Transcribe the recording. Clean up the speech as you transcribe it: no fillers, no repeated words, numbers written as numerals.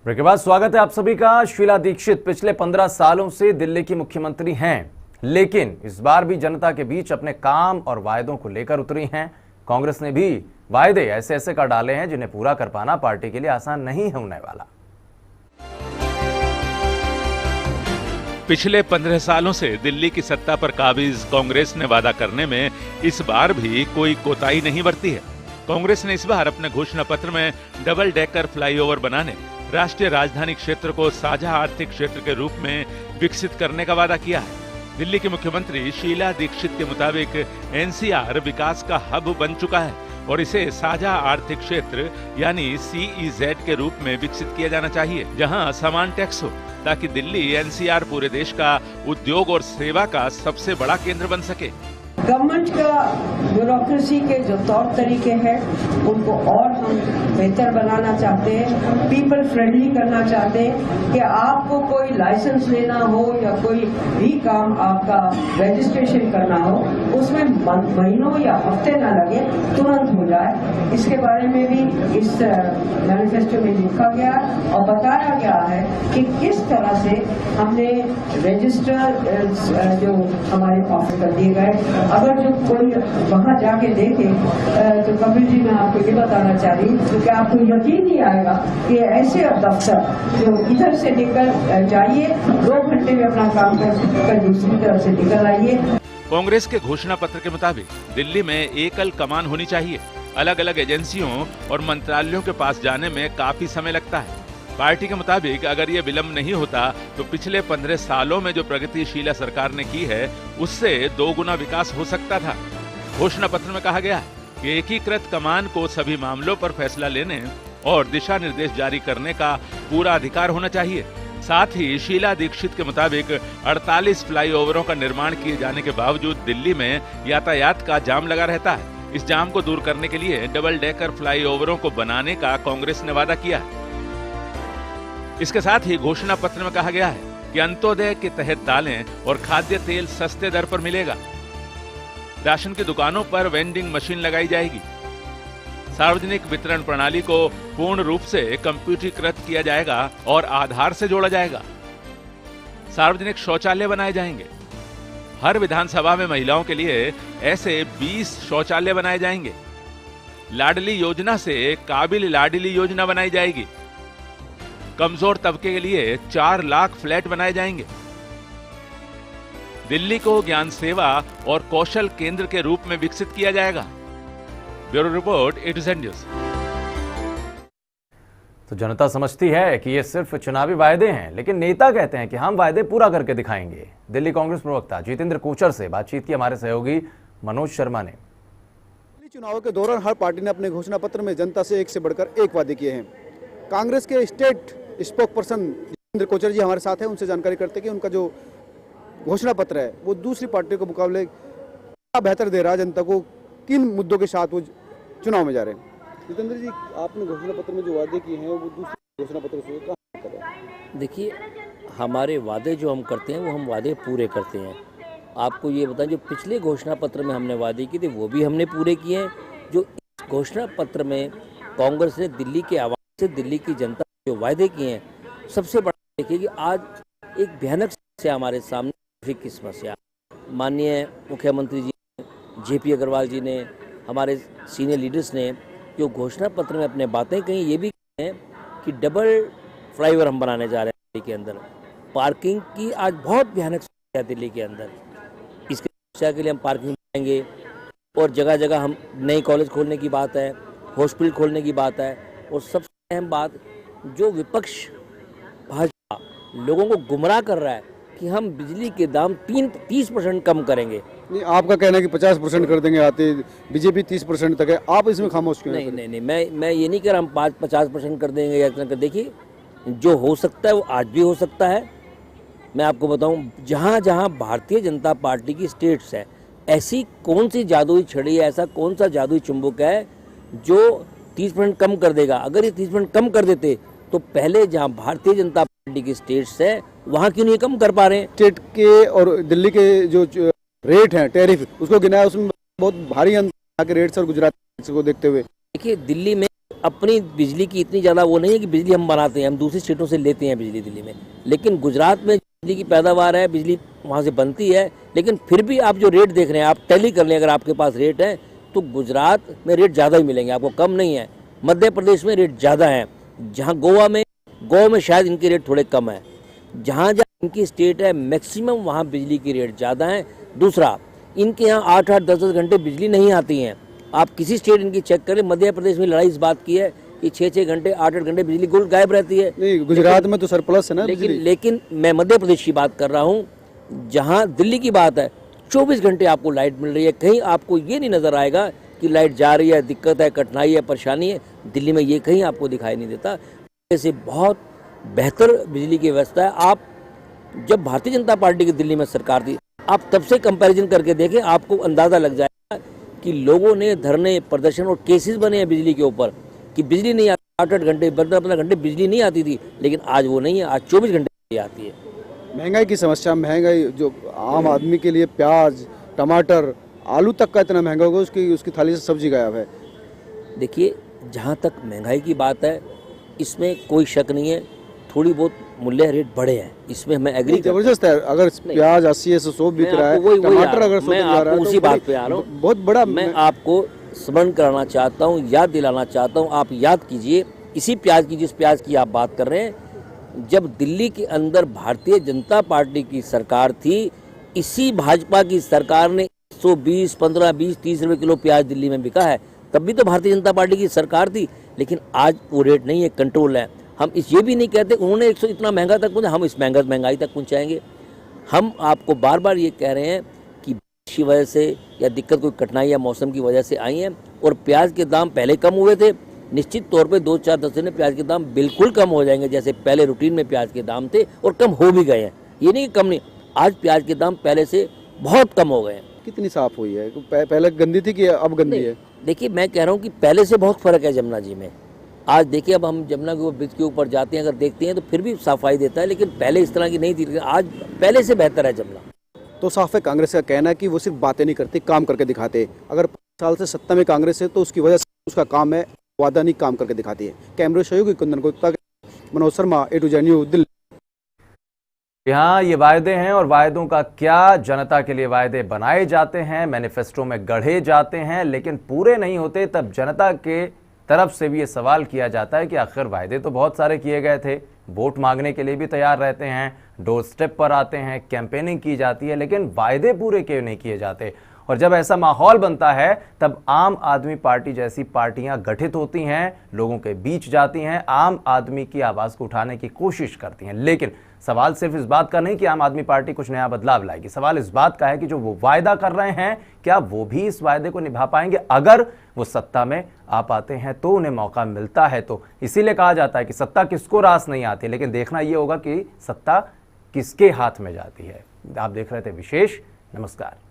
Break के बाद स्वागत है आप सभी का। शीला दीक्षित पिछले 15 सालों से दिल्ली की मुख्यमंत्री हैं, लेकिन इस बार भी जनता के बीच अपने काम और वायदों को लेकर उतरी हैं। कांग्रेस ने भी वायदे ऐसे ऐसे कर डाले हैं जिन्हें पूरा कर पाना पार्टी के लिए आसान नहीं होने वाला। पिछले 15 सालों से दिल्ली की सत्ता पर काबिज कांग्रेस ने वादा करने में इस बार भी कोई कोताही नहीं बरती है। कांग्रेस ने इस बार अपने घोषणा पत्र में डबल डेकर फ्लाईओवर बनाने, राष्ट्रीय राजधानी क्षेत्र को साझा आर्थिक क्षेत्र के रूप में विकसित करने का वादा किया है। दिल्ली की मुख्यमंत्री शीला दीक्षित के मुताबिक एनसीआर विकास का हब बन चुका है और इसे साझा आर्थिक क्षेत्र यानी CEZ के रूप में विकसित किया जाना चाहिए, जहां समान टैक्स हो, ताकि दिल्ली एनसीआर पूरे देश का उद्योग और सेवा का सबसे बड़ा केंद्र बन सके। गवर्नमेंट का ब्यूरोक्रेसी के जो तौर तरीके हैं उनको और हम बेहतर बनाना चाहते हैं, पीपल फ्रेंडली करना चाहते हैं कि आपको कोई लाइसेंस लेना हो या कोई भी काम आपका रजिस्ट्रेशन करना हो उसमें महीनों या हफ्ते न लगे, तुरंत हो जाए। इसके बारे में भी इस मैनिफेस्टो में लिखा गया और बताया गया है कि किस तरह से हमने रजिस्टर जो हमारे ऑफर कर दिए गए। अगर जो कोई वहां जाके देखे तो कबीर जी मैं आपको ये बताना चाह रही हूँ कि आपको यकीन नहीं आएगा कि ऐसे दफ्तर जो इधर से निकल जाइए 2 घंटे में अपना काम कर दूसरी तरफ से निकल आइए। कांग्रेस के घोषणा पत्र के मुताबिक दिल्ली में एकल कमान होनी चाहिए। अलग अलग एजेंसियों और मंत्रालयों के पास जाने में काफी समय लगता है। पार्टी के मुताबिक अगर ये विलंब नहीं होता तो पिछले 15 सालों में जो प्रगति शीला सरकार ने की है उससे 2 गुना विकास हो सकता था। घोषणा पत्र में कहा गया है कि एकीकृत कमान को सभी मामलों पर फैसला लेने और दिशा निर्देश जारी करने का पूरा अधिकार होना चाहिए। साथ ही शीला दीक्षित के मुताबिक 48 फ्लाईओवरों का निर्माण किए जाने के बावजूद दिल्ली में यातायात का जाम लगा रहता है। इस जाम को दूर करने के लिए डबल डेकर फ्लाईओवरों को बनाने का कांग्रेस ने वादा किया है। इसके साथ ही घोषणा पत्र में कहा गया है कि अंत्योदय के तहत दालें और खाद्य तेल सस्ते दर पर मिलेगा। राशन की दुकानों पर वेंडिंग मशीन लगाई जाएगी। सार्वजनिक वितरण प्रणाली को पूर्ण रूप से कंप्यूटरीकृत किया जाएगा और आधार से जोड़ा जाएगा। सार्वजनिक शौचालय बनाए जाएंगे। हर विधानसभा में महिलाओं के लिए ऐसे 20 शौचालय बनाए जाएंगे। लाडली योजना से काबिल लाडली योजना बनाई जाएगी। कमजोर तबके के लिए 4 लाख फ्लैट बनाए जाएंगे। दिल्ली को ज्ञान सेवा और कौशल केंद्र के रूप में विकसित किया जाएगा। Bureau report, A2Z news. तो जनता समझती है कि ये सिर्फ चुनावी वायदे हैं, लेकिन नेता कहते हैं कि हम वायदे पूरा करके दिखाएंगे। दिल्ली कांग्रेस प्रवक्ता जितेंद्र कोचर से बातचीत की हमारे सहयोगी मनोज शर्मा ने। चुनाव के दौरान हर पार्टी ने अपने घोषणा पत्र में जनता से एक से बढ़कर एक वादे किए हैं। कांग्रेस के state spokesperson Jitendra Kochar ji हमारे साथ हैं, उनसे जानकारी करते हैं कि उनका जो घोषणा पत्र है वो दूसरी पार्टियों के मुकाबले क्या बेहतर दे रहा है जनता को, किन मुद्दों के साथ वो चुनाव में जा रहे हैं। जितेंद्र जी, आपने घोषणा पत्र में जो वादे किए हैं वो दूसरे घोषणा पत्र से कहाँ कर रहे हैं? देखिए, हमारे वादे जो हम करते हैं वो हम वादे पूरे करते हैं। आपको ये बताएं, जो पिछले घोषणा पत्र में हमने वादे किए थे वो भी हमने पूरे किए हैं। जो इस घोषणा पत्र में कांग्रेस ने दिल्ली के आवाम से, दिल्ली की जनता जो वायदे किए हैं, सबसे बड़ा देखिए कि आज एक भयानक समस्या हमारे सामने, ट्रैफिक की समस्या। माननीय मुख्यमंत्री जी, JP अग्रवाल जी ने, हमारे सीनियर लीडर्स ने जो घोषणा पत्र में अपने बातें कही, ये भी कही हैं कि डबल फ्लाईओवर हम बनाने जा रहे हैं दिल्ली के अंदर। पार्किंग की आज बहुत भयानक समस्या है दिल्ली के अंदर। इसकी समस्या के लिए हम पार्किंग बनाएंगे और जगह जगह हम नए कॉलेज खोलने की बात है, हॉस्पिटल खोलने की बात है। और सबसे अहम बात, जो विपक्ष भाजपा लोगों को गुमराह कर रहा है कि हम बिजली के दाम 30% कम करेंगे। नहीं, आपका कहना है कि 50% कर देंगे, आते बीजेपी 30% तक है, आप इसमें खामोश क्यों? नहीं, मैं ये नहीं कह रहा हम 50% कर देंगे या इतना कर। देखिए, जो हो सकता है वो आज भी हो सकता है। मैं आपको बताऊं, जहाँ जहाँ भारतीय जनता पार्टी की स्टेट्स है, ऐसी कौन सी जादुई छड़ी है, ऐसा कौन सा जादुई चुंबक है जो 30% कम कर देगा। अगर ये 30% कम कर देते तो पहले जहां भारतीय जनता पार्टी की स्टेट्स है वहां क्यों नहीं कम कर पा रहे हैं? स्टेट के और दिल्ली के जो रेट हैं, टैरिफ, उसको गिनाया, उसमें बहुत भारी अंतर के रेट्स और गुजरात को देखते हुए। देखिए, दिल्ली में अपनी बिजली की इतनी ज़्यादा वो नहीं है कि बिजली हम बनाते हैं, हम दूसरी स्टेटों से लेते हैं बिजली दिल्ली में। लेकिन गुजरात में बिजली की पैदावार है, बिजली वहाँ से बनती है, लेकिन फिर भी आप जो रेट देख रहे हैं, आप टैली कर लें, अगर आपके पास रेट है तो गुजरात में रेट ज़्यादा ही मिलेंगे आपको, कम नहीं है। मध्य प्रदेश में रेट ज़्यादा है, जहाँ गोवा में शायद इनके रेट थोड़े कम है। जहाँ इनकी स्टेट है मैक्सिमम वहाँ बिजली की रेट ज़्यादा है। दूसरा, इनके यहाँ 8-8, 10-10 घंटे बिजली नहीं आती हैं। आप किसी स्टेट इनकी चेक करें, मध्य प्रदेश में लड़ाई इस बात की है कि 6-6 घंटे 8-8 घंटे बिजली गुल गायब रहती है। नहीं, गुजरात में तो सरप्लस है ना बिजली। लेकिन मैं मध्य प्रदेश की बात कर रहा हूँ, जहाँ दिल्ली की बात है 24 घंटे आपको लाइट मिल रही है। कहीं आपको ये नहीं नज़र आएगा कि लाइट जा रही है, दिक्कत है, कठिनाई है, परेशानी है। दिल्ली में ये कहीं आपको दिखाई नहीं देता। ऐसे बहुत बेहतर बिजली की व्यवस्था है। आप जब भारतीय जनता पार्टी की दिल्ली में सरकार थी, आप तब से कंपैरिजन करके देखें, आपको अंदाज़ा लग जाएगा कि लोगों ने धरने, प्रदर्शन और केसेस बने हैं बिजली के ऊपर कि बिजली नहीं आती, 8-8 घंटे, 15-15 घंटे बिजली नहीं आती थी। लेकिन आज वो नहीं है, आज 24 घंटे बिजली आती है। महंगाई की समस्या, महंगाई जो आम आदमी के लिए प्याज, टमाटर, आलू तक का इतना महंगा होगा, उसकी थाली से सब्जी गायब है। देखिए, जहाँ तक महंगाई की बात है, इसमें कोई शक नहीं है, थोड़ी बहुत मूल्य रेट बढ़े हैं, इसमें मैं एग्री जबरदस्त है। अगर प्याज 80 से 100 बिक रहा है, टमाटर अगर 100 बिक रहा है, उसी बात पे आ रहा हूँ, बहुत बड़ा। मैं आपको स्मरण कराना चाहता हूँ, याद दिलाना चाहता हूँ। आप याद कीजिए, इसी प्याज की, जिस प्याज की आप बात कर रहे हैं, जब दिल्ली के अंदर भारतीय जनता पार्टी की सरकार थी, इसी भाजपा की सरकार ने 120, 15, 20, 30 रुपये किलो प्याज दिल्ली में बिका है। तब भी तो भारतीय जनता पार्टी की सरकार थी। लेकिन आज वो रेट नहीं है, कंट्रोल है। हम ये भी नहीं कहते उन्होंने 100 इतना महंगा तक पहुँचा, हम इस महंगाई तक पहुँचाएंगे। हम आपको बार बार ये कह रहे हैं कि बारिश की वजह से या दिक्कत, कोई कठिनाई या मौसम की वजह से आई है, और प्याज के दाम पहले कम हुए थे। निश्चित तौर पे 2-4 दिन में प्याज के दाम बिल्कुल कम हो जाएंगे, जैसे पहले रूटीन में प्याज के दाम थे, और कम हो भी गए हैं। ये नहीं कि कम नहीं, आज प्याज के दाम पहले से बहुत कम हो गए हैं। कितनी साफ हुई है? पहले गंदी थी कि अब गंदी है? देखिए, मैं कह रहा हूँ कि पहले से बहुत फर्क है जमुना जी में। आज देखिए, अब हम जमुना के ब्रिज के ऊपर जाते हैं, अगर देखते हैं तो फिर भी सफाई देता है, लेकिन पहले इस तरह की नहीं थी। आज पहले से बेहतर है जमुना। तो साफ है, कांग्रेस का कहना है कि वो सिर्फ बातें नहीं करती, काम करके दिखाते। अगर 5 साल से सत्ता में कांग्रेस है तो उसकी वजह से उसका काम है वादा नहीं, काम करके दिखाती है। कैमरे सहयोगी Kundan Gupta, Manoj Sharma, A to Z news, Delhi. यहाँ ये वायदे हैं, और वायदों का क्या, जनता के लिए वायदे बनाए जाते हैं, मैनिफेस्टो में गढ़े जाते हैं, लेकिन पूरे नहीं होते। तब जनता के तरफ से भी ये सवाल किया जाता है कि आखिर वायदे तो बहुत सारे किए गए थे, वोट मांगने के लिए भी तैयार रहते हैं, डोर स्टेप पर आते हैं, कैंपेनिंग की जाती है, लेकिन वायदे पूरे क्यों नहीं किए जाते? और जब ऐसा माहौल बनता है, तब आम आदमी पार्टी जैसी पार्टियां गठित होती हैं, लोगों के बीच जाती हैं, आम आदमी की आवाज़ को उठाने की कोशिश करती हैं। लेकिन सवाल सिर्फ इस बात का नहीं कि आम आदमी पार्टी कुछ नया बदलाव लाएगी। सवाल इस बात का है कि जो वो वायदा कर रहे हैं, क्या वो भी इस वायदे को निभा पाएंगे? अगर वो सत्ता में आ पाते हैं तो, उन्हें मौका मिलता है तो। इसीलिए कहा जाता है कि सत्ता किसको रास नहीं आती, लेकिन देखना यह होगा कि सत्ता किसके हाथ में जाती है। आप देख रहे थे विशेष। नमस्कार।